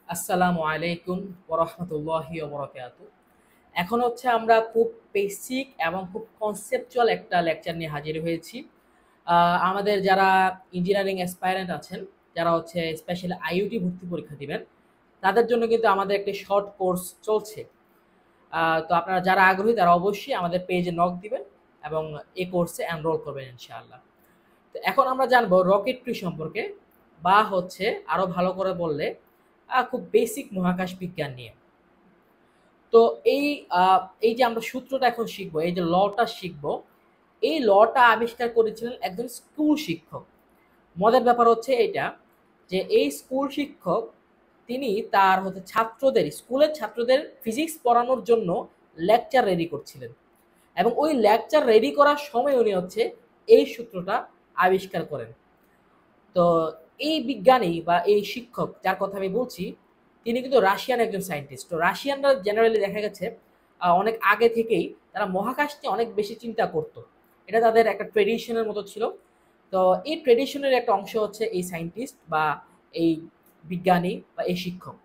আসসালামু আলাইকুম ওরহমতুল্লাহি ওবরাকাতু। এখন হচ্ছে আমরা খুব বেসিক এবং খুব কনসেপচুয়াল একটা লেকচার নিয়ে হাজির হয়েছি। আমাদের যারা ইঞ্জিনিয়ারিং অ্যাসপায়ারেন্ট আছেন, যারা হচ্ছে স্পেশালি আইইউটি ভর্তি পরীক্ষা দিবেন, তাদের জন্য কিন্তু আমাদের একটি শর্ট কোর্স চলছে। তো আপনারা যারা আগ্রহী তারা অবশ্যই আমাদের পেজে নক দিবেন এবং এই কোর্সে এনরোল করবেন ইনশাআল্লাহ। তো এখন আমরা জানবো রকেট্রি সম্পর্কে, বা হচ্ছে আরো ভালো করে বললে খুব বেসিক মহাকাশ বিজ্ঞান নিয়ে। তো এই এই যে আমরা সূত্রটা এখন শিখবো, এই যে লটা শিখবো, এই লটা আবিষ্কার করেছিলেন একজন স্কুল শিক্ষক। মজার ব্যাপার হচ্ছে এটা, যে এই স্কুল শিক্ষক তিনি তার হচ্ছে ছাত্রদের, স্কুলের ছাত্রদের ফিজিক্স পড়ানোর জন্য লেকচার রেডি করছিলেন, এবং ওই লেকচার রেডি করার সময় উনি হচ্ছে এই সূত্রটা আবিষ্কার করেন। তো এই বিজ্ঞানী বা এই শিক্ষক যার কথা আমি বলছি, তিনি কিন্তু রাশিয়ান একজন সায়েন্টিস্ট। তো রাশিয়ানরা জেনারেলি দেখা গেছে অনেক আগে থেকেই তারা মহাকাশ নিয়ে অনেক বেশি চিন্তা করতো। এটা তাদের একটা ট্রেডিশনের মতো ছিল। তো এই ট্রেডিশনের একটা অংশ হচ্ছে এই সায়েন্টিস্ট বা এই বিজ্ঞানী বা এই শিক্ষক।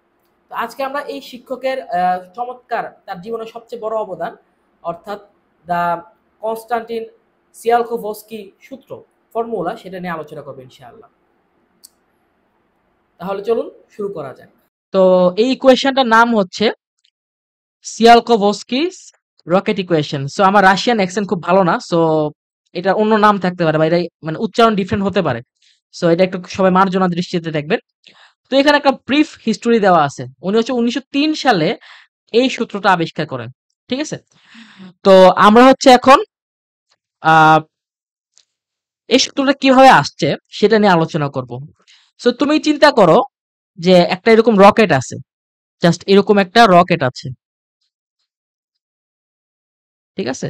তো আজকে আমরা এই শিক্ষকের চমৎকার তার জীবনের সবচেয়ে বড় অবদান, অর্থাৎ দ্য কনস্টান্টিন সিয়ালকোভস্কি সূত্র, ফর্মুলা, সেটা নিয়ে আলোচনা করবো ইনশাআল্লাহ। তাহলে চলুন শুরু করা যাক। তো এই ইকুয়েশনটার নাম হচ্ছে সিয়ালকোভস্কিস রকেট ইকুয়েশন। সো আমার রাশিয়ান অ্যাকসেন্ট খুব ভালো না, সো এটা অন্য নাম থাকতে পারে বা এটা মানে উচ্চারণ ডিফারেন্ট হতে পারে। সো এটা একটু সবাই মার্জনা দৃষ্টিতে দেখবেন। তো এখানে একটা ব্রিফ হিস্টোরি দেওয়া আছে। উনি হচ্ছে 1903 সালে এই সূত্রটা আবিষ্কার করেন। ঠিক আছে? তো আমরা হচ্ছে এখন আহ এই সূত্রটা কিভাবে আসছে সেটা নিয়ে আলোচনা করব। সো তুমি চিন্তা করো যে একটা এরকম রকেট আছে, জাস্ট এরকম একটা রকেট আছে। ঠিক আছে?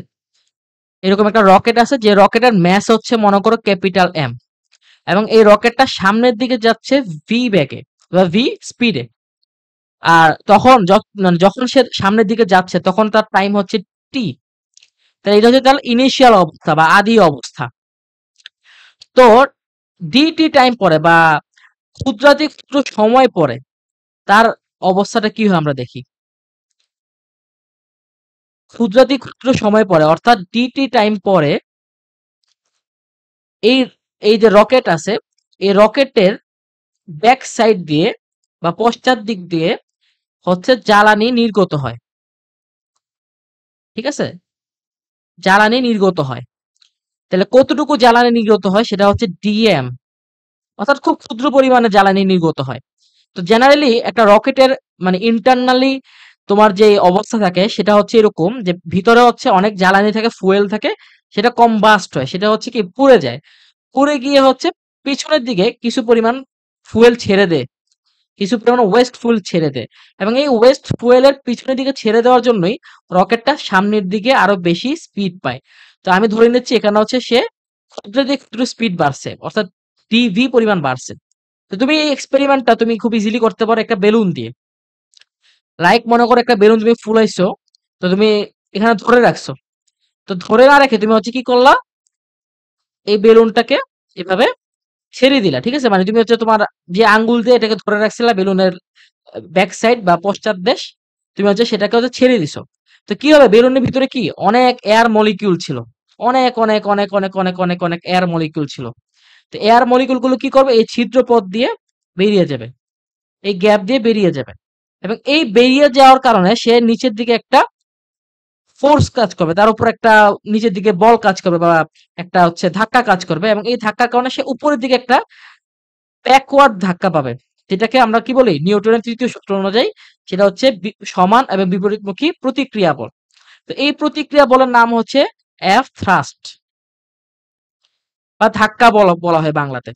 এরকম একটা রকেট আছে, যে রকেটের ম্যাস হচ্ছে মনে করো ক্যাপিটাল এম, এবং এই রকেটটা সামনের দিকে যাচ্ছে ভি বেগে বা ভি স্পিডে। আর তখন মানে যখন সে সামনের দিকে যাচ্ছে তখন তার টাইম হচ্ছে টি। তাহলে এটা হচ্ছে তার ইনিশিয়াল অবস্থা বা আদি অবস্থা। তো ডিটি টাইম পরে বা ক্ষুদ্রাতি ক্ষুদ্র সময় পরে তার অবস্থাটা কি হয় আমরা দেখি। ক্ষুদ্রাতি ক্ষুদ্র সময় পরে অর্থাৎ ডিটি টাইম পরে এই এই যে রকেট আছে, এই রকেটের ব্যাক সাইড দিয়ে বা পশ্চাৎ দিক দিয়ে হচ্ছে জ্বালানি নির্গত হয়। ঠিক আছে? জ্বালানি নির্গত হয়। তাহলে কতটুকু জ্বালানি নির্গত হয় সেটা হচ্ছে ডিএম, অর্থাৎ খুব ক্ষুদ্র পরিমাণে জ্বালানি নির্গত হয়। তো জেনারেলি একটা রকেটের মানে ইন্টারনালি তোমার যে অবস্থা থাকে সেটা হচ্ছে এরকম, যে ভিতরে হচ্ছে অনেক জ্বালানি থাকে, ফুয়েল থাকে, সেটা কম্বাস্ট হয়, সেটা হচ্ছে কি পুড়ে যায়। পুড়ে গিয়ে হচ্ছে পিছনের দিকে কিছু পরিমাণ ফুয়েল ছেড়ে দেয়, কিছু পরিমাণ ওয়েস্ট ফুয়েল ছেড়ে দেয়, এবং এই ওয়েস্ট ফুয়েলের পিছনের দিকে ছেড়ে দেওয়ার জন্যই রকেটটা সামনের দিকে আরো বেশি স্পিড পায়। তো আমি ধরে নিচ্ছি এখানে হচ্ছে সে ক্ষুদ্র দিয়ে ক্ষুদ্র স্পিড বাড়ছে, অর্থাৎ ডিভি পরিমাণ বাড়ছে। তো তুমি এই এক্সপেরিমেন্টটা তুমি খুব ইজিলি করতে পারো একটা বেলুন দিয়ে। লাইক মনে করো একটা বেলুন তুমি ফুলাইছো, তো তুমি এখানে ধরে রাখছো। তো ধরে না রেখে তুমি হচ্ছে কি করলা, এই বেলুনটাকে এভাবে ছেড়ে দিলা। ঠিক আছে? মানে তুমি হচ্ছে তোমার যে আঙ্গুল দিয়ে এটাকে ধরে রাখছিলা বেলুনের ব্যাক সাইড বা পশ্চাৎ দেশ, তুমি হচ্ছে সেটাকে হচ্ছে ছেড়ে দিছো। তো কি হবে, বেলুনের ভিতরে কি অনেক এয়ার মলিকিউল ছিল, অনেক অনেক অনেক অনেক অনেক অনেক অনেক এয়ার মলিকিউল ছিল। তো এয়ার মলিকিউল গুলো কি করবে, এই ছিদ্র পথ দিয়ে বেরিয়ে যাবে, এই গ্যাপ দিয়ে বেরিয়ে যাবে, এবং এই বেরিয়ে যাওয়ার কারণে সে নিচের দিকে একটা ফোর্স কাজ করবে, তার উপর একটা নিচের দিকে বল কাজ করবে বা একটা হচ্ছে ধাক্কা কাজ করবে, এবং এই ধাক্কার কারণে সে উপরের দিকে একটা ব্যাকওয়ার্ড ধাক্কা পাবে, যেটাকে আমরা কি বলি নিউটনের তৃতীয় সূত্র অনুযায়ী সেটা হচ্ছে সমান এবং বিপরীতমুখী প্রতিক্রিয়া বল। তো এই প্রতিক্রিয়া বলের নাম হচ্ছে এফ থ্রাস্ট বা ধাক্কা বল বলা হয় বাংলাতে।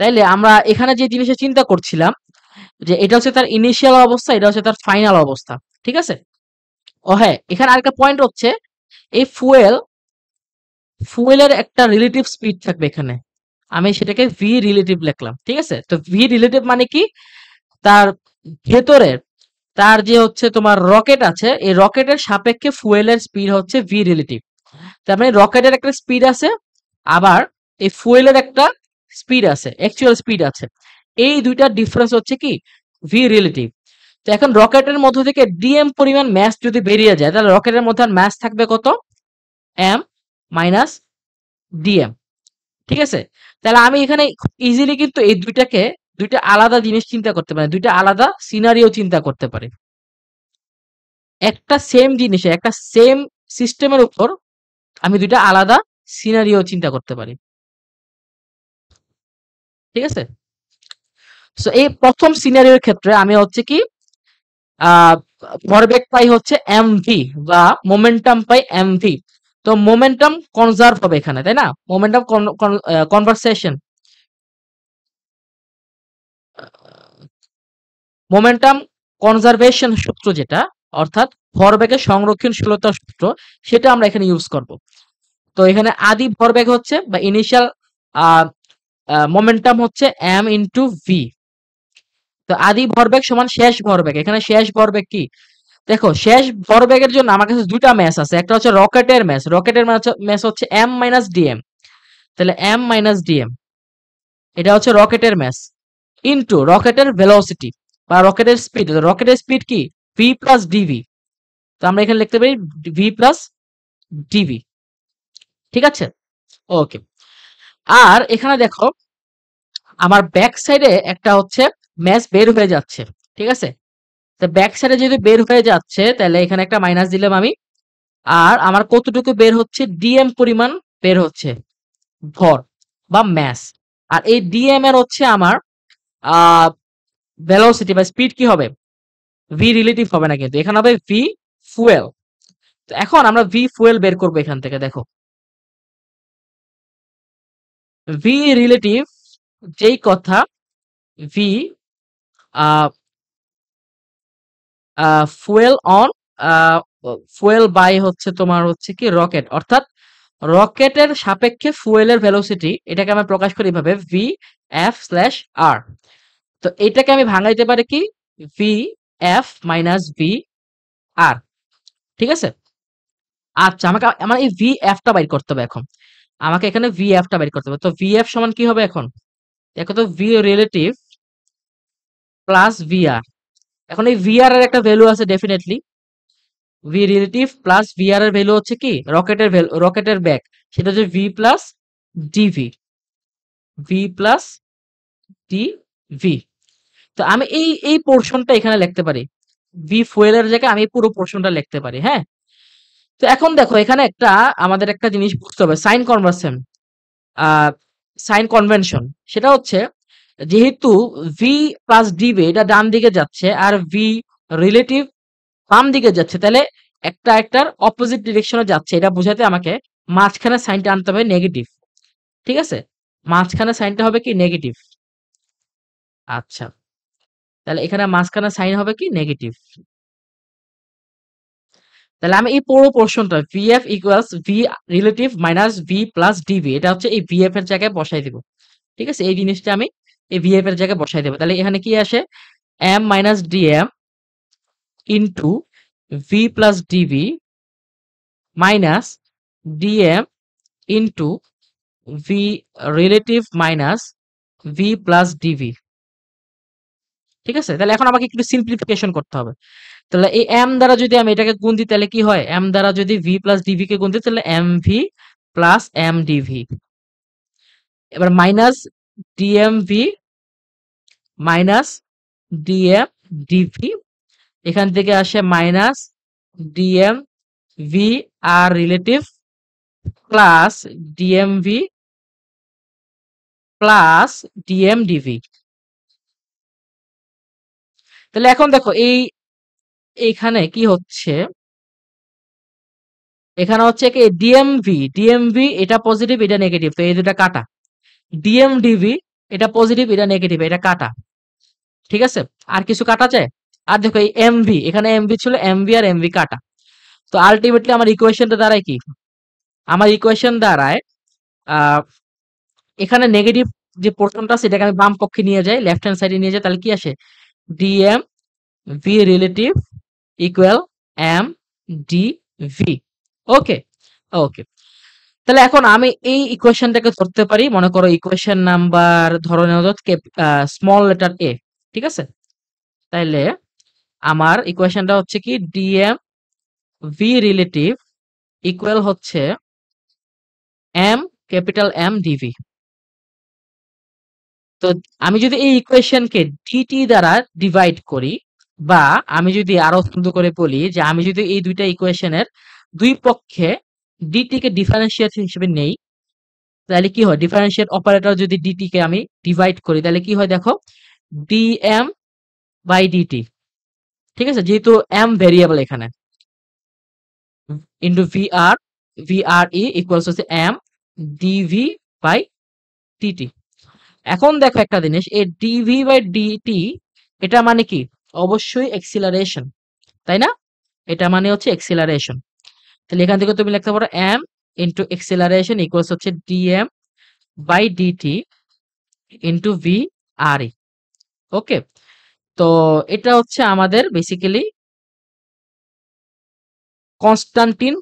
তাইলে আমরা এখানে যে জিনিসটা চিন্তা করছিলাম, যে এটা হচ্ছে তার ইনিশিয়াল অবস্থা, এটা হচ্ছে তার ফাইনাল অবস্থা। ঠিক আছে? ও হ্যাঁ, এখানে আরেকটা পয়েন্ট হচ্ছে, এই ফুয়েলের একটা রিলেটিভ স্পিড থাকবে এখানে। আমি সেটাকে ভি রিলেটিভ লিখলাম। ঠিক আছে? তো ভি রিলেটিভ মানে কি, তার ভেতরের তার যে হচ্ছে তোমার রকেট আছে, এই রকেটের সাপেক্ষে ফুয়েলের স্পিড হচ্ছে ভি রিলেটিভ। তার মানে রকেটের একটা স্পিড আছে, আবার এই ফুয়েলের একটা স্পিড আছে, অ্যাকচুয়াল স্পিড আছে। এই দুইটার ডিফারেন্স হচ্ছে কি ভি রিলেটিভ। তো এখন রকেটের মধ্য থেকে ডিএম পরিমাণ ম্যাস যদি বেরিয়ে যায় তাহলে রকেটের মধ্যে আর ম্যাস থাকবে কত? M minus DM. ঠিক আছে? তাহলে আমি এখানে ইজিলি কিন্তু এই দুইটা আলাদা জিনিস চিন্তা করতে পারি, দুইটা আলাদা সিনারিও চিন্তা করতে পারি। একটা সেম জিনিসে, একটা সেম সিস্টেমের উপর আমি দুইটা আলাদা সিনারিও চিন্তা করতে পারি। ঠিক আছে? সো এই প্রথম সিনারিওর ক্ষেত্রে আমি হচ্ছে কি ভরবেগ পাই হচ্ছে এমভি বা মোমেন্টাম পাই এমভি। তো মোমেন্টাম কনজার্ভ হবে এখানে, তাই না? মোমেন্টাম কনভারসেশন, মোমেন্টাম কনজারভেশন সূত্র যেটা, অর্থাৎ ভরবেগের সংরক্ষণশীলতার সূত্র, সেটা আমরা এখানে ইউজ করব। তো এখানে আদি ভরবেগ হচ্ছে বা ইনিশিয়াল মোমেন্টাম হচ্ছে এম ইন্টু ভি। তো আদি ভরবেগ সমান শেষ ভরবেগ। এখানে শেষ ভরবেগ কি? দেখো, শেষ ভরবেগের জন্য আমার কাছে দুটা ম্যাস আছে। একটা হচ্ছে রকেটের ম্যাস, রকেটের ম্যাস হচ্ছে এম মাইনাস ডিএম। তাহলে এম মাইনাস ডিএম এটা হচ্ছে রকেটের ম্যাস ইনটু রকেটের ভেলোসিটি বা রকেটের স্পিড। রকেটের স্পিড কি? V plus DV. তো আমরা এখানে লিখতে পারি ভি প্লাস ডিভি। ঠিক আছে? ওকে। আর এখানে দেখো আমার ব্যাক সাইডে একটা হচ্ছে ম্যাস বের হয়ে যাচ্ছে। ঠিক আছে? তো ব্যাক সাইডে যদি বের হয়ে যাচ্ছে তাহলে এখানে একটা মাইনাস দিলাম আমি। আর আমার কতটুকু বের হচ্ছে? ডিএম পরিমাণ বের হচ্ছে, ভর বা ম্যাস। আর এই ডিএম এর হচ্ছে আমার আহ ভেলোসিটি বা স্পিড কি হবে? ভি রিলেটিভ হবে না, কিন্তু এখানে হবে ভি ফুয়েল। তো এখন আমরা ভি ফুয়েল বের করবো এখান থেকে। দেখো, ভি রিলেটিভ যেই কথা, V fuel on fuel by হচ্ছে তোমার হচ্ছে কি রকেট, অর্থাৎ রকেটের সাপেক্ষে ফুয়েলের ভেলোসিটি, এটাকে আমরা প্রকাশ করি এভাবে ভি এফ স্ল্যাশ আর। তো এটাকে আমি ভাঙাইতে পারি কি? ভি এফ মাইনাস ভি আর। ঠিক আছে? আচ্ছা, আমাকে আমার এই ভি এফটা বাইর করতে হবে এখন। আমাকে এখানে ভি এফটা বাইর করতে হবে। তো ভি এফ সমান কি হবে এখন? দেখো তো, V relative plus V R. এখন এই ভি আর এর একটা ভ্যালু আছে definitely. V relative plus V R এর ভ্যালু হচ্ছে কি? রকেটের ব্যাক, সেটা হচ্ছে V plus DV, V plus DV. তো আমি এই পোর্শনটা এখানে লিখতে পারি। ভি ফুয়েলের জায়গায় আমি পুরো পোর্শনটা লিখতে পারি। হ্যাঁ? তো এখন দেখো, এখানে আমাদের একটা জিনিস বুঝতে হবে, সাইন কনভেনশন। সেটা হচ্ছে, যেহেতু ভি প্লাস ডিভি এটা ডান দিকে যাচ্ছে আর ভি রিলেটিভ বাম দিকে যাচ্ছে, তাহলে একটার অপোজিট ডিরেকশনে যাচ্ছে, এটা বোঝাতে আমাকে মাঝখানে সাইনটা আনতে হবে নেগেটিভ। ঠিক আছে? মাঝখানে সাইনটা হবে কি? নেগেটিভ। আচ্ছা, তাহলে এখানে মাঝখানে সাইন হবে কি? নেগেটিভ। তাহলে আমি এই পুরো পোর্শনটা VF equals V relative minus V plus DV, এটা হচ্ছে এই ভিএফ এর জায়গায় বসাই দিব। ঠিক আছে? এই জিনিসটা আমি এই ভিএফ এর জায়গায় বসাই দেবো। তাহলে এখানে কি আসে? M minus DM into V plus DV minus DM into V relative minus V plus DV. ঠিক আছে? তাহলে এখন আমাকে একটু সিম্পলিফিকেশন করতে হবে। তাহলে এই এম দ্বারা যদি আমি এটাকে গুণ দিই তাহলে কি হয়? এম দ্বারা যদি ভি প্লাস ডিভি কে গুণ দিই তাহলে M V plus M DV. এবার minus DM V minus DM DV, এখান থেকে আসে মাইনাস ডিএম ভি আর relative plus DM V plus DM DV. তাহলে এখন দেখো, এইখানে কি হচ্ছে? এখানে হচ্ছে কি ডিএমভি এটা পজিটিভ এটা নেগেটিভ, তো এই দুটা কাটা। ডিএমডিভি এটা পজিটিভ এটা নেগেটিভ, এটা কাটা। ঠিক আছে? আর কিছু কাটা যায়? আর দেখো, এই এমভি, এখানে এমভি ছিল, এমভি আর এমভি কাটা। তো আলটিমেটলি আমার ইকুয়েশনটা দাঁড়ায় কি? আমার ইকুয়েশন দাঁড়ায় আহ এখানে নেগেটিভ যে পোর্শনটা সেটাকে আমি বাম পক্ষে নিয়ে যাই, লেফট হ্যান্ড সাইডে নিয়ে যাই, তাহলে কি আসে? DM V relative equal M D V. Okay, okay. তাহলে এখন আমি এই ইকুয়েশনটাকে ধরতে পারি, মনে করো ইকুয়েশন নাম্বার ধরে নেওয়া যাক স্মল লেটার এ। ঠিক আছে? তাইলে আমার ইকুয়েশনটা হচ্ছে কি ডিএম ভি রিলেটিভ ইকুয়াল হচ্ছে এম ক্যাপিটাল এম ডিভি। তো আমি যদি এই ইকুয়েশনকে ডিটি দ্বারা ডিভাইড করি, বা আমি যদি আরো সুন্দর করে বলি যে আমি যদি এই দুইটা ইকুয়েশনের দুই পক্ষে ডিটি কে ডিফারেন্সিয়েট হিসেবে নেই, তাহলে কি হয়, ডিফারেন্সিয়েট অপারেটর যদি ডিটি কে আমি ডিভাইড করি তাহলে কি হয় দেখো, ডিএম বাই ডিটি, ঠিক আছে, যেহেতু এম ভেরিয়েবল এখানে, ইন্টু ভিআর, ভিআর ই ইকুয়ালস হচ্ছে এম ডিভি বাই ডিটি। এখন দেখো একটা জিনিস, এই ডিভি বাই ডিটি এটা মানে কি, অবশ্যই এক্সিলারেশন, তাই না? এটা মানে হচ্ছে এক্সিলারেশন। তাহলে এখান থেকে তুমি লিখতে পারো এম ইন্টু এক্সিলারেশন ইকুয়ালস হচ্ছে DM by DT into V R E. Okay, তো এটা হচ্ছে আমাদের বেসিক্যালি কনস্টান্টিন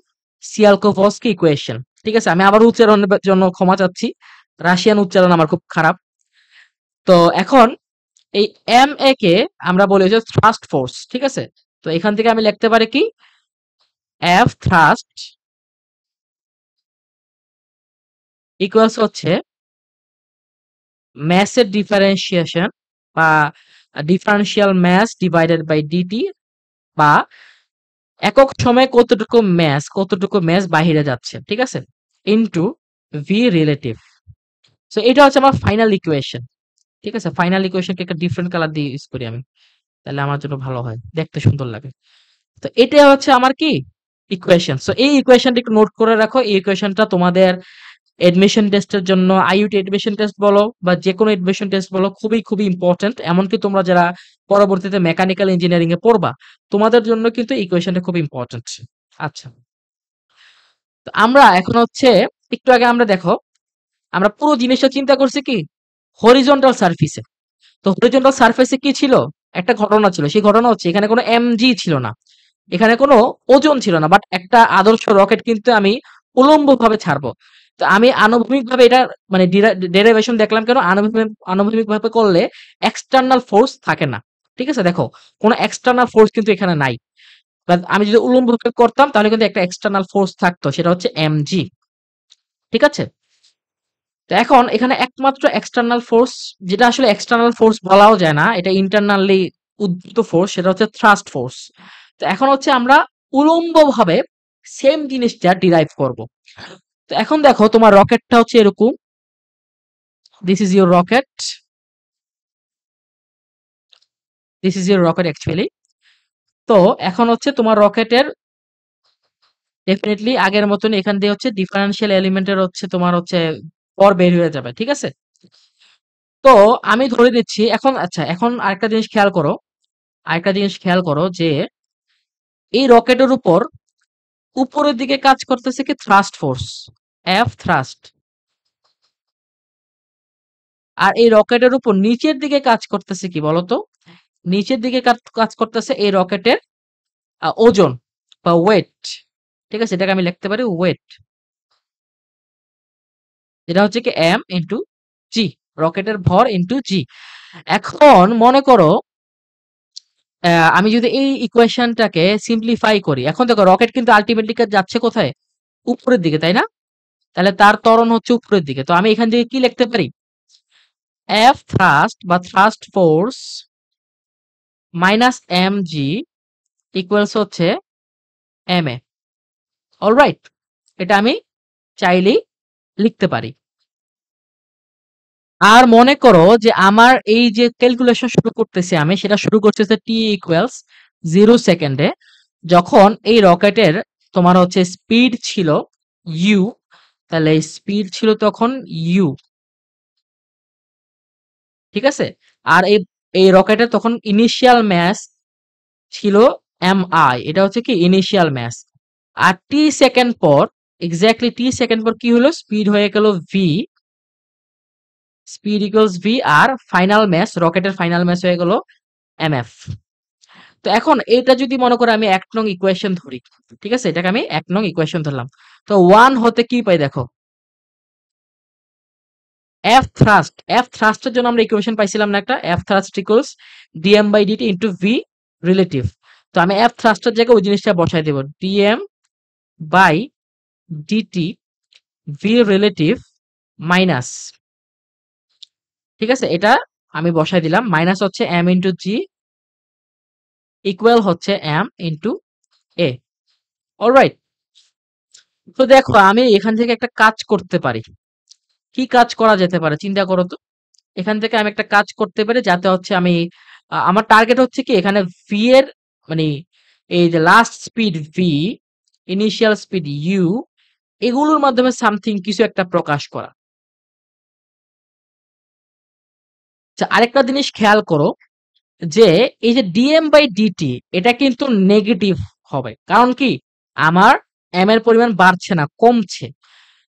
সিয়ালকোভস্কি ইকুয়েশন। ঠিক আছে, আমি আবার উচ্চারণের জন্য ক্ষমা চাচ্ছি, রাশিয়ান উচ্চারণ আমার খুব খারাপ। তো এখন এই এম এ কে আমরা বলি হচ্ছে থ্রাস্ট ফোর্স, ঠিক আছে। তো এখান থেকে আমি লিখতে পারি কি, এফ থ্রাস্ট ইকুয়ালস হচ্ছে ম্যাসের ডিফারেন্সিয়েশন বা differential mass divided by DT, বা একক সময়ে কতটুকু ম্যাস বাহিরে যাচ্ছে, ঠিক আছে, ইনটু ভি রিলেটিভ। সো এটা হচ্ছে আমার ফাইনাল ইকুয়েশন। ঠিক আছে, ফাইনাল ইকুয়েশনকে একটা ডিফারেন্ট কালার দিয়ে ইউজ করি আমি, তাহলে আমার জন্য ভালো হয়, দেখতে সুন্দর লাগে। তো এটা হচ্ছে আমার কি ইকুয়েশন। সো এই ইকুয়েশনটা একটু নোট করে রাখো। এই ইকুয়েশনটা তোমাদের এডমিশন টেস্টের জন্য, আইইউটি এডমিশন টেস্ট বলো বা যে কোনো এডমিশন টেস্ট বলো, খুবই খুবই ইম্পর্টেন্ট। এমনকি তোমরা যারা পরবর্তীতে মেকানিক্যাল ইঞ্জিনিয়ারিং এ পড়বা, তোমাদের জন্য কিন্তু ইকুয়েশনটা খুব ইম্পর্টেন্ট। আচ্ছা, তো আমরা এখন হচ্ছে, একটু আগে আমরা দেখো, আমরা পুরো জিনিসটা চিন্তা করছি কি হরিজন্টাল সারফেসে। তো হরিজন্টাল সারফেসে কি ছিল, একটা ঘটনা ছিল। সেই ঘটনা হচ্ছে এখানে কোনো এমজি ছিল না, এখানে কোনো ওজন ছিল না, বাট একটা আদর্শ রকেট কিন্তু আমি উলম্ব ভাবে ছাড়বো। তো আমি আনুভূমিক ভাবে এটা মানে ডেরিভেশন দেখলাম, কেন আনুভূমিক ভাবে করলে এক্সটার্নাল ফোর্স থাকে না। ঠিক আছে, দেখো কোনো এক্সটার্নাল ফোর্স কিন্তু এখানে নাই, বাট আমি যদি উলম্ব ভাবে করতাম তাহলে কিন্তু একটা এক্সটার্নাল ফোর্স থাকতো, সেটা হচ্ছে এমজি। ঠিক আছে, তো এখন এখানে একমাত্র এক্সটার্নাল ফোর্স, যেটা আসলে এক্সটার্নাল ফোর্স বলাও যায় না, এটা ইন্টারনালি উদ্ভূত ফোর্স, সেটা হচ্ছে থ্রাস্ট ফোর্স। তো এখন হচ্ছে আমরা উলম্ব ভাবে সেম জিনিসটা ডিরাইভ করব। তো এখন দেখো তোমার রকেটটা হচ্ছে এরকম, this is your rocket, this is your rocket actually. তো এখন হচ্ছে তোমার রকেটের ডেফিনেটলি আগের মতন এখান দিয়ে হচ্ছে ডিফারেন্সিয়াল এলিমেন্টের হচ্ছে তোমার হচ্ছে পর বের হয়ে যাবে, ঠিক আছে। তো আমি ধরে নিচ্ছি এখন, আচ্ছা এখন আরেকটা জিনিস খেয়াল করো যে এই রকেটের উপর উপরের দিকে কাজ করতেছে কি থ্রাস্ট ফোর্স, এফ থ্রাস্ট, আর এই রকেটের উপর নিচের দিকে কাজ করতেছে কি বলতো, নিচের দিকে কাজ করতেছে এই রকেটের ওজন বা ওয়েট। ঠিক আছে, এটাকে আমি লিখতে পারি ওয়েট, যেটা হচ্ছে কি এম ইন্টু জি, রকেটের ভর ইন্টু জি। এখন মনে করো আমি যদি এই ইকুয়েশনটাকে সিম্পলিফাই করি, এখন দেখো রকেট কিন্তু আলটিমেটলি যাচ্ছে কোথায়, উপরের দিকে, তাই না? তাহলে তার ত্বরণ হচ্ছে উপরের দিকে। তো আমি এখান থেকে কি লিখতে পারি, এফ থ্রাস্ট বা thrust force minus M G equals হচ্ছে এম এ। অলরাইট, এটা আমি চাইলেই লিখতে পারি। আর মনে করো যে আমার এই যে ক্যালকুলেশন শুরু করতেছি আমি, সেটা শুরু করতেছে টি ইকুয়ালস 0 সেকেন্ডে, যখন এই রকেটের তোমার হচ্ছে স্পিড ছিল ইউ, তাহলে স্পিড ছিল তখন ইউ, ঠিক আছে। আর এই রকেটের তখন ইনিশিয়াল মাস ছিল এম আই, এটা হচ্ছে কি ইনিশিয়াল মাস। আর টি সেকেন্ড পর, এক্স্যাক্টলি টি সেকেন্ড পর কি হলো, স্পিড হয়ে গেল ভি, স্পিড ইকুয়ালস ভি, আর ফাইনাল মাস, রকেটের ফাইনাল মাস হয়ে গেল এমএফ। তো এখন এটা যদি মনে করে আমি 1 নং ইকুয়েশন ধরি, ঠিক আছে, এটাকে আমি 1 নং ইকুয়েশন ধরলাম। তো 1 হতে কি পাই দেখো, এফ থ্রাস্টের জন্য আমরা ইকুয়েশন পাইছিলাম না একটা, F thrust equals DM by DT into V relative. তো আমি এফ থ্রাস্টের জায়গায় ওই জিনিসটা বসাই দেব, DM by DT V relative minus, ঠিক আছে, এটা আমি বসাই দিলাম, মাইনাস হচ্ছে এম ইন্টু জি ইকুয়াল হচ্ছে এম ইন্টু এ। অলরাইট, তো দেখো আমি এখান থেকে একটা কাজ করতে পারি। কি কাজ করা যেতে পারে চিন্তা করো তো। এখান থেকে আমি একটা কাজ করতে পারি যাতে হচ্ছে আমি আমার টার্গেট হচ্ছে কি এখানে ভি এর মানে এই যে last speed V, initial speed U, এগুলোর মাধ্যমে সামথিং কিছু একটা প্রকাশ করা। আচ্ছা, আরেকটা জিনিস খেয়াল করো যে এই যে ডিএম বাই ডিটি এটা কিন্তু নেগেটিভ হবে, কারণ কি আমার এম এর পরিমাণ বাড়ছে না, কমছে।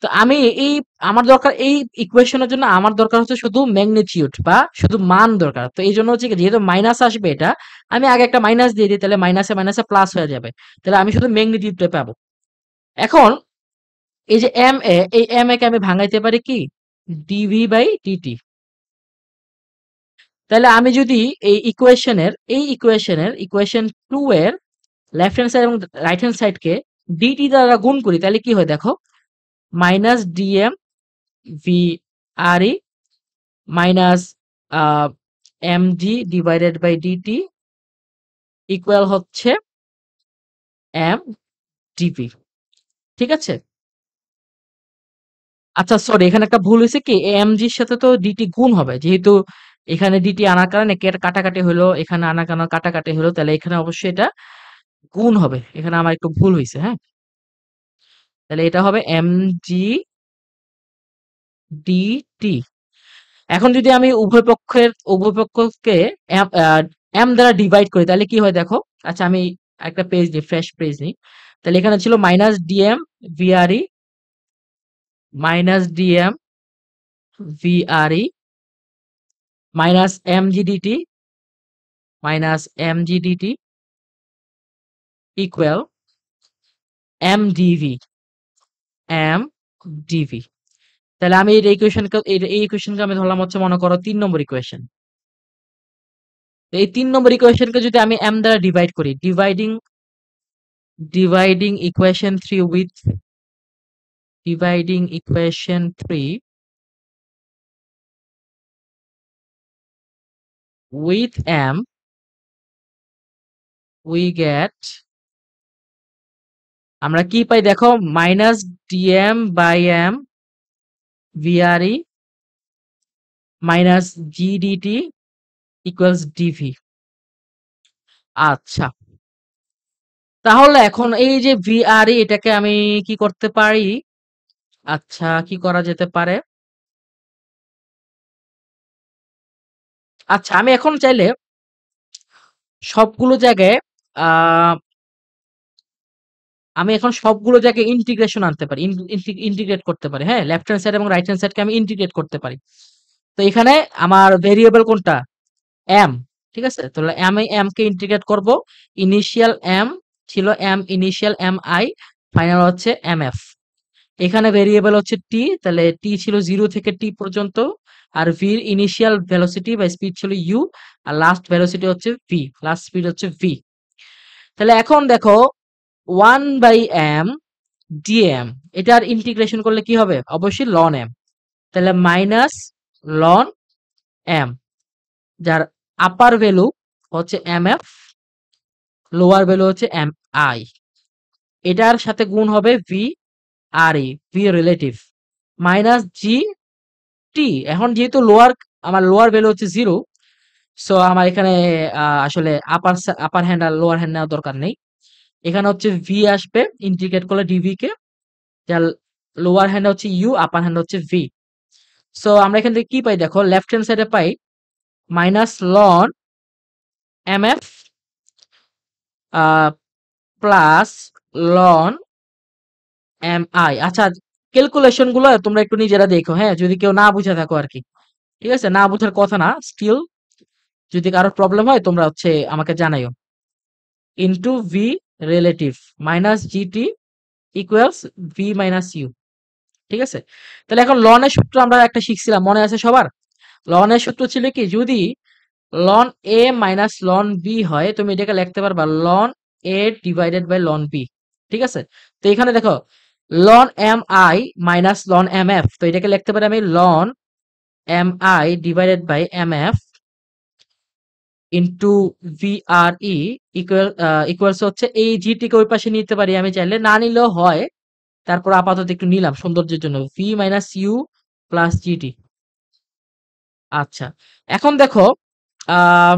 তো আমি এই আমার দরকার এই ইকুয়েশনের জন্য আমার দরকার হচ্ছে শুধু ম্যাগনিটিউড বা শুধু মান দরকার। তো এই জন্য হচ্ছে কি, যেহেতু মাইনাস আসবে এটা, আমি আগে একটা মাইনাস দিয়ে দিই, তাহলে মাইনাসে মাইনাসে প্লাস হয়ে যাবে, তাহলে আমি শুধু ম্যাগনিটিউডটা পাবো। এখন এই যে এম এ, এই এম এ কে আমি ভাঙাইতে পারি কি ডিভি বাই ডিটি। তাহলে আমি যদি এই ইকুয়েশনের ইকুয়েশন 2 এর লেফট হ্যান্ড সাইড এবং রাইট হ্যান্ড সাইড কে ডিটি দ্বারা গুণ করি, তাহলে কি হয় দেখো, minus DM V R E minus M G divided by DT equal হচ্ছে এম ডিভি। ঠিক আছে, আচ্ছা সরি, এখানে একটা ভুল হয়েছে কি, এম জির সাথে তো ডিটি গুণ হবে, যেহেতু এখানে ডিটি আনার কারণে কে কাটাকাটি হলো, এখানে আনার কারণে কাটাকাটি হলো, তাহলে এখানে অবশ্যই এটা গুণ হবে। এখানে আমার একটু ভুল হয়েছে, হ্যাঁ, তাহলে এটা হবে এম জি ডিটি। এখন যদি আমি উভয় পক্ষকে এম দ্বারা ডিভাইড করি, তাহলে কি হয় দেখো। আচ্ছা আমি একটা পেজ নিই, ফ্রেশ পেজ নিই। তাহলে এখানে ছিল minus DM VRE minus DM VRE minus M GDT minus M GDT equal M DV M DV. তাহলে আমি এই ইকুয়েশনকে আমি ধরলাম হচ্ছে মনে করো 3 নম্বর ইকুয়েশন। এই 3 নম্বর ইকুয়েশনকে যদি আমি এম দ্বারা ডিভাইড করি, dividing equation 3 with dividing equation 3 with m, we get, আমরা কি পাই দেখো, minus DM by M VRE minus GDT equals DV. আচ্ছা, তাহলে এখন এই যে ভিআরই এটাকে আমি কি করতে পারি, আচ্ছা কি করা যেতে পারে, আচ্ছা আমি এখন চাইলে সবগুলো জায়গায় আহ আমি এখন সবগুলো জায়গায় ইন্টিগ্রেশন আনতে পারি, ইন্টিগ্রেট করতে পারি, হ্যাঁ, লেফট হ্যান্ড সাইড এবং রাইট হ্যান্ড সাইডকে আমি ইন্টিগ্রেট করতে পারি। তো এখানে আমার ভেরিয়েবল কোনটা, এম, ঠিক আছে, তাহলে এম কে ইন্টিগ্রেট করব। ইনিশিয়াল এম ছিল M initial M I, final হচ্ছে এম এফ। এখানে ভেরিয়েবল হচ্ছে টি, তাহলে টি ছিল 0 থেকে টি পর্যন্ত, আর ভির ইনিশিয়াল ভেলোসিটি বা স্পিড ছিল ইউ, আর লাস্ট ভেলোসিটি হচ্ছে ভি, লাস্ট স্পিড হচ্ছে ভি। তাহলে এখন দেখো 1 বাই এম ডিএম, এটার ইন্টিগ্রেশন করলে কি হবে, অবশ্যই লন এম, তাহলে মাইনাস লন এম, যার আপার ভ্যালু হচ্ছে এম এফ, লোয়ার ভ্যালু হচ্ছে এম আই, এটার সাথে গুণ হবে ভি আর ই, ভি রিলেটিভ মাইনাস জি টি। এখন যেহেতু আমার লোয়ার ভ্যালু হচ্ছে 0, সো আমার এখানে আসলে আপার হ্যান্ড আর লোয়ার হ্যান্ড নেওয়ার দরকার নেই। এখানে হচ্ছে ভি আসবে ইন্টিগ্রেট করলে ডিভি কে, যার লোয়ার হ্যান্ড হচ্ছে ইউ, আপার হ্যান্ড হচ্ছে ভি। সো আমরা এখান থেকে কি পাই দেখো, লেফট হ্যান্ড সাইডে পাই minus ln M F plus ln M I. আচ্ছা, ক্যালকুলেশন গুলো তোমরা একটু নিজেরা দেখো, হ্যাঁ, যদি কেউ না বুঝে থাকো আর কি, ঠিক আছে, না বুঝার কথা না, স্টিল যদি কারোর প্রবলেম হয় তোমরা হচ্ছে আমাকে জানাইও। Into V relative minus GT equals V minus U. ঠিক আছে? তাহলে এখন লনের সূত্র আমরা একটা শিখছিলাম, মনে আছে সবার? লনের সূত্র ছিল কি, যদি ln A minus ln B হয়, তুমি এটাকে লিখতে পারবা ln A divided by ln B. ঠিক আছে? তো এখানে দেখো ln M I minus ln M F, তো এটাকে লিখতে পারি আমি ln M I divided by M F into V R E equals হচ্ছে এই জিটিকে ওই পাশে নিতে পারি আমি চাইলে, না নিলেও হয়। তারপর আপাতত একটু নিলাম সৌন্দর্যের জন্য, V minus U plus GT. আচ্ছা, এখন দেখো আহ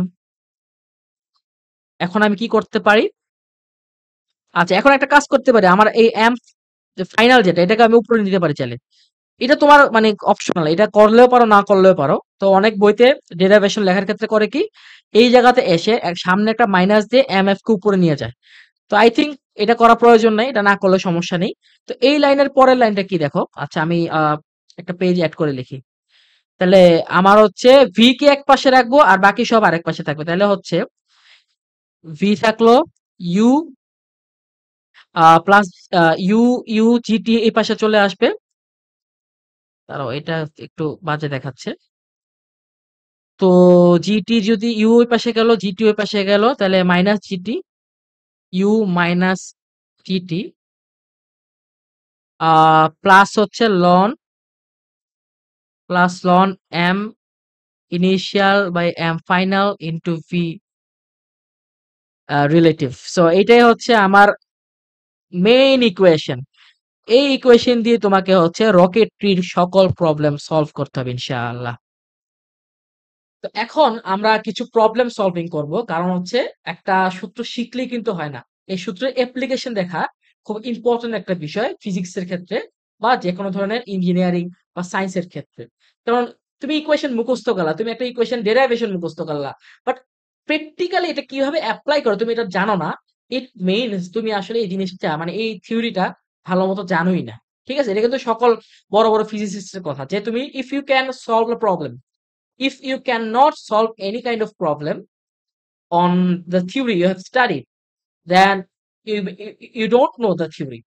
এখন আমি কি করতে পারি? আচ্ছা, এখন একটা কাজ করতে পারি, আমার এই এম ফাইনাল যেটা, এটাকে আমি উপরে নিতে পারি চাইলে। এটা তোমার মানে অপশনাল, এটা করলেও পারো না করলেও পারো। তো অনেক বইতে ডেরিভেশন লেখার ক্ষেত্রে করে কি, এই জায়গাতে এসে সামনে একটা মাইনাস দিয়ে এম এফ কে উপরে নিয়ে যায়। তো আই থিঙ্ক এটা করা প্রয়োজন নাই, এটা না করলে সমস্যা নেই। তো এই লাইনের পরের লাইনটা কি দেখো, আচ্ছা আমি একটা পেজ অ্যাড করে লিখি। তাহলে আমার হচ্ছে ভি কে এক পাশে রাখবো আর বাকি সব আরেক পাশে থাকবে। তাহলে হচ্ছে ভি থাকলো U plus U U GT এই পাশে চলে আসবে। দাঁড়াও, এটা একটু বাজে দেখাচ্ছে। তো জিটি যদি ইউ ওই পাশে গেল, জিটি ওই পাশে গেল, তাহলে minus GT, U minus GT plus হচ্ছে ln, plus ln M initial by M final into V relative. So এটাই হচ্ছে আমার মেইন ইকুয়েশন। এই ইকুয়েশন দিয়ে তোমাকে হচ্ছে রকেটরির সকল প্রবলেম সলভ করতে হবে ইনশাআল্লাহ। তো এখন আমরা কিছু প্রবলেম সলভিং করব, কারণ হচ্ছে একটা সূত্র শিখলেই কিন্তু হয় না, এই সূত্রের অ্যাপ্লিকেশন দেখা খুব ইম্পর্টেন্ট একটা বিষয় ফিজিক্সের ক্ষেত্রে বা যে কোনো ধরনের ইঞ্জিনিয়ারিং বা সায়েন্সের ক্ষেত্রে। কারণ তুমি ইকুয়েশন মুখস্থ করলা, তুমি একটা ইকুয়েশন ডেরাইভেশন মুখস্থ করলা, বাট প্র্যাকটিক্যালি এটা কিভাবে অ্যাপ্লাই করো তুমি এটা জানো না। ইট মিনস তুমি আসলে এই জিনিসটা মানে এই থিওরিটা ভালো মতো জানোই না। ঠিক আছে? এটা কিন্তু সকল বড় বড় ফিজিসিস্টের কথা, যে তুমি if you can solve a problem, if you cannot solve any kind of problem on the theory you have studied, then you don't know the theory.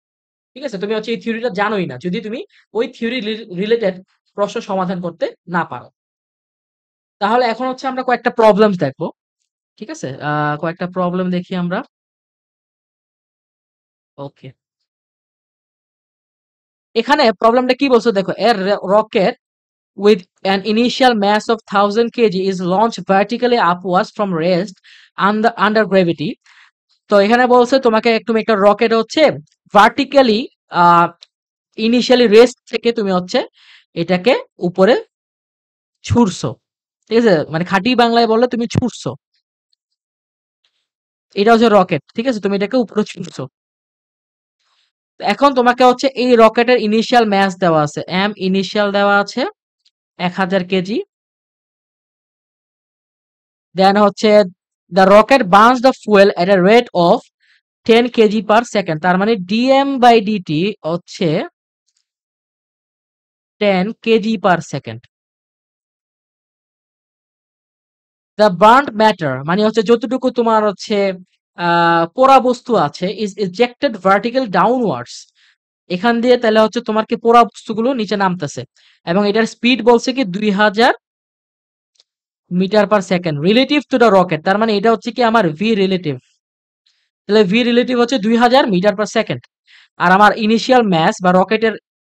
ঠিক আছে? তুমি হচ্ছে এই থিওরিটা জানোই না যদি তুমি ওই থিওরি রিলেটেড প্রশ্ন সমাধান করতে না পারো। তাহলে এখন হচ্ছে আমরা কয়েকটা প্রবলেম দেখবো। ঠিক আছে? কয়েকটা প্রবলেম দেখি আমরা। ওকে, এখানে প্রবলেমটা কি বলছো দেখো, এর rocket with an initial mass of 1000 kg is launched vertically upwards from rest under gravity. তো এখানে বলছে তোমাকে তুমি একটা রকেট হচ্ছে ভার্টিক্যালি ইনিশিয়ালি রেস্ট থেকে তুমি হচ্ছে এটাকে উপরে ছুড়ছো। ঠিক আছে? মানে খাঁটি বাংলায় বললে তুমি ছুটছো। এটা হচ্ছে রকেট। ঠিক আছে? তুমি এটাকে উপরে ছুটছো। এখন তোমাকে হচ্ছে এই রকেটের ইনিশিয়াল মাস দেওয়া আছে, এম ইনিশিয়াল দেওয়া আছে 1000 কেজি। দেন হচ্ছে the rocket burns the fuel at a rate of 10 KG per second. তার মানে dm বাই dt হচ্ছে 10 KG per second. The burned matter মানে হচ্ছে যতটুকু তোমার হচ্ছে পোড়া বস্তু আছে ইজ ইজেক্টেড ভার্টিক্যাল ডাউনওয়ার্ডস। এখান দিয়ে তাহলে হচ্ছে তোমার কি পোড়া বস্তুগুলো নিচে নামতেছে, এবং এটার স্পিড বলছে কি 2000 metre per second relative to the rocket. তার মানে এটা হচ্ছে কি আমার ভি রিলেটিভ। তাহলে ভি রিলেটিভ হচ্ছে 2000 মিটার পার সেকেন্ড, আর আমার ইনিশিয়াল ম্যাস বা রকেটের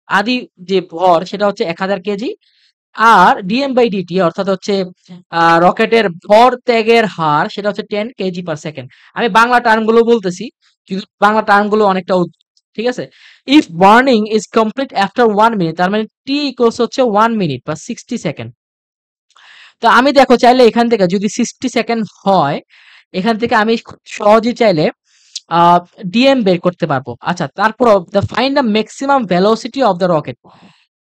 আদি যে ভর সেটা হচ্ছে 1000 কেজি। আর ডিএম বাই ডিটি অর্থাৎ হচ্ছে রকেটের ভর ত্যাগের হার সেটা হচ্ছে 10 কেজি পার সেকেন্ড। আমি বাংলা টার্মগুলো বলতেছি, কিন্তু বাংলা টার্মগুলো অনেকটা ঠিক আছে? If burning is complete after 1 minute, তার মানে টি ইকুয়ালস হচ্ছে 1 মিনিট বা 60 সেকেন্ড। তো আমি দেখো চাইলে এখান থেকে যদি 60 সেকেন্ড হয়, এখান থেকে আমি খুব সহজেই চাইলে ডিএম বের করতে পারবো। আচ্ছা, তারপর the find the maximum velocity of the rocket,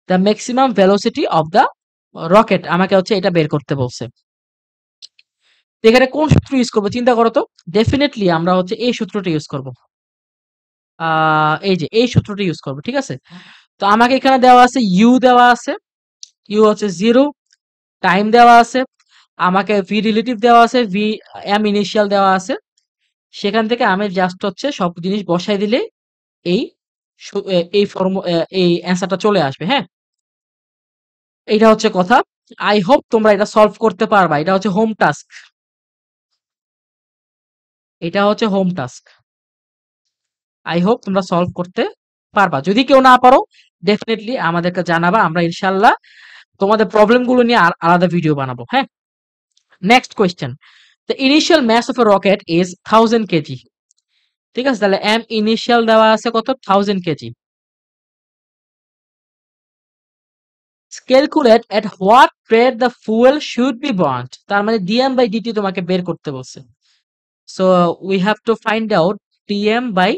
the maximum velocity of the rocket আমাকে হচ্ছে এটা বের করতে বলছে। তো এখানে কোন সূত্র ইউজ করবো চিন্তা করো তো। ডেফিনেটলি আমরা হচ্ছে এই সূত্রটা ইউজ করবো। এই যে এই সূত্রটা ইউজ করবো। ঠিক আছে? তো আমাকে এখানে দেওয়া আছে ইউ দেওয়া আছে, ইউ হচ্ছে 0, টাইম দেওয়া আছে, আমাকে ভি রিলেটিভ দেওয়া আছে, ভি এম ইনিশিয়াল দেওয়া আছে। সেখান থেকে আমি জাস্ট হচ্ছে সব জিনিস বসাই দিলে এই এই অ্যান্সারটা চলে আসবে। হ্যাঁ, এইটা হচ্ছে কথা। আই হোপ তোমরা এটা সলভ করতে পারবা। এটা হচ্ছে হোম টাস্ক। এটা হচ্ছে হোম টাস্ক। আই হোপ তোমরা সলভ করতে পারবা। যদি কেউ না পারো ডেফিনেটলি আমাদেরকে জানাবা। আমরা ইনশাল্লাহ তোমাদের প্রবলেম গুলো নিয়ে আলাদা ভিডিও বানাবো। হ্যাঁ, next question. The initial mass of a rocket is 1000 KG. ঠিক আছে, তাহলে এম ইনিশিয়াল দেওয়া আছে কত? 1000 KG. Calculate at what rate the fuel should be burned. তার মানে ডিএম বাই ডিটি তোমাকে বের করতে বলছে। So we have to find out DM by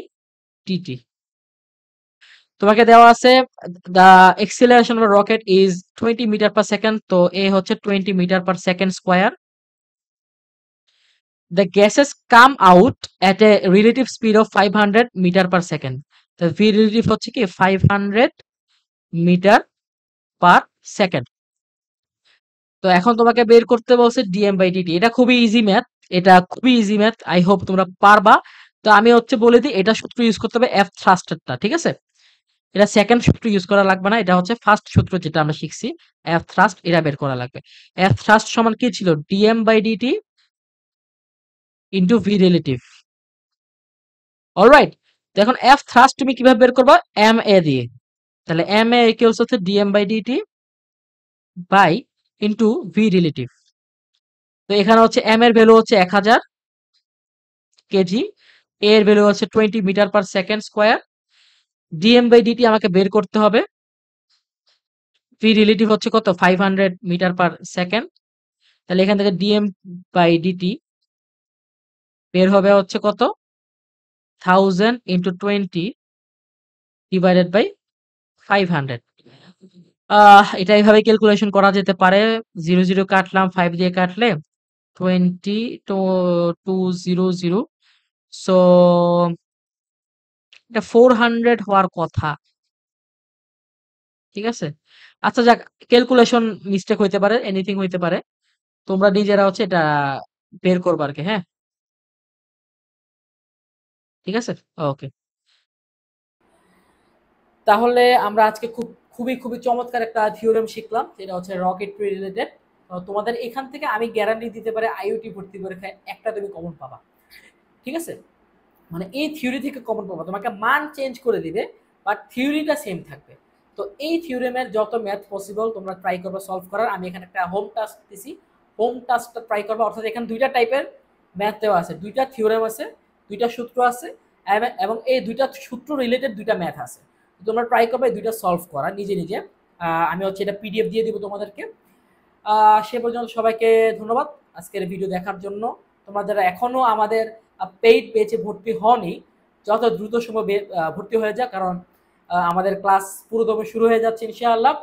DT. তোমাকে দেওয়া আছে the acceleration of rocket is 20 metre per second. তো এ হচ্ছে 20 metre per second square. The gases come out at a relative speed of 500 metre per second. তো V relative হচ্ছে কি 500 metre per second. তো এখন তোমাকে বের করতে বলছে ডিএম বাই ডিটি। এটা খুবই ইজি ম্যাথ। এটা খুবই ইজি ম্যাথ। আই হোপ তোমরা পারবা। তো আমি হচ্ছে বলে দিই, এটা সূত্র ইউজ করতে হবে এফ থ্রাস্টারটা। ঠিক আছে, এটা সেকেন্ড সূত্র ইউজ করা লাগবে না। এটা হচ্ছে ফার্স্ট সূত্র যেটা আমরা শিখছি, এফ থ্রাস্ট, এটা বের করা লাগবে। এফ থ্রাস্ট সমান কি ছিল? DM by DT into V relative. Alright, তো এখন এফ থ্রাস্ট তুমি কিভাবে বের করবা? এম এ দিয়ে। তাহলে এম এ ইকুয়ালস হচ্ছে DM by DT by into V relative. তো এখানে হচ্ছে এম এর ভ্যালু হচ্ছে 1000 কেজি, এ এর ভ্যালু হচ্ছে 20 metre per second square. DM by DT আমাকে বের করতে হবে। ভি রিলেটিভ হচ্ছে কত? 500 মিটার পার সেকেন্ড। তাহলে এখান থেকে ডিএম বাই ডিটি বের হবে হচ্ছে কত? 1000 ইন্টু 20 ডিভাইডেড বাই 500। এটা এইভাবে ক্যালকুলেশন করা যেতে পারে। 0 0 কাটলাম, 5 দিয়ে কাটলে 20 to 200। সো এটা 400 হওয়ার কথা। ঠিক আছে, আচ্ছা যাক, ক্যালকুলেশন মিস্টেক হইতে পারে, এনিথিং হইতে পারে। তোমরা নিজেরা হচ্ছে এটা বের করবা আর কি। হ্যাঁ, ঠিক আছে, ওকে। তাহলে আমরা আজকে খুবই চমৎকার একটা থিওরেম শিখলাম, যেটা হচ্ছে রকেট রিলেটেড। তোমাদের এখান থেকে আমি গ্যারান্টি দিতে পারি আইওটি ভর্তি পরীক্ষায় একটা তুমি কমন পাবা। ঠিক আছে, মানে এই থিওরি থেকে কমন পাবা। তোমাকে মান চেঞ্জ করে দিবে, বাট থিওরিটা সেম থাকবে। তো এই থিওরেমের যত ম্যাথ পসিবল তোমরা ট্রাই করবে সলভ করার। আমি এখানে একটা হোম টাস্ক দিছি, হোম টাস্কটা ট্রাই করবে। অর্থাৎ এখানে দুইটা টাইপের ম্যাথ দেওয়া আছে, দুইটা থিওরেম আছে, দুইটা সূত্র আছে, এবং এই দুইটা সূত্র রিলেটেড দুইটা ম্যাথ আছে। তোমরা ট্রাই করবে দুইটা সলভ করা নিজে নিজে। আমি হচ্ছে এটা পিডিএফ দিয়ে দিব তোমাদেরকে। সে পর্যন্ত সবাইকে ধন্যবাদ আজকের ভিডিও দেখার জন্য। তোমরা যারা এখনো আমাদের পেইড পেজে ভর্তি হওনি, যত দ্রুত সম্ভব ভর্তি হয়ে যাক, কারণ আমাদের ক্লাস পুরোদমে শুরু হয়ে যাচ্ছে ইনশাআল্লাহ।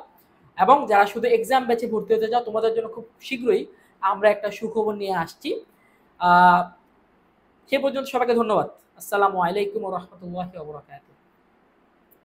এবং যারা শুধু এক্সাম ব্যাচে ভর্তি হতে চাও, তোমাদের জন্য খুব শীঘ্রই আমরা একটা সুখবর নিয়ে আসছি। সে পর্যন্ত সবাইকে ধন্যবাদ। আসসালামু আলাইকুম ওয়া রাহমাতুল্লাহি ওয়া বারাকাতুহু।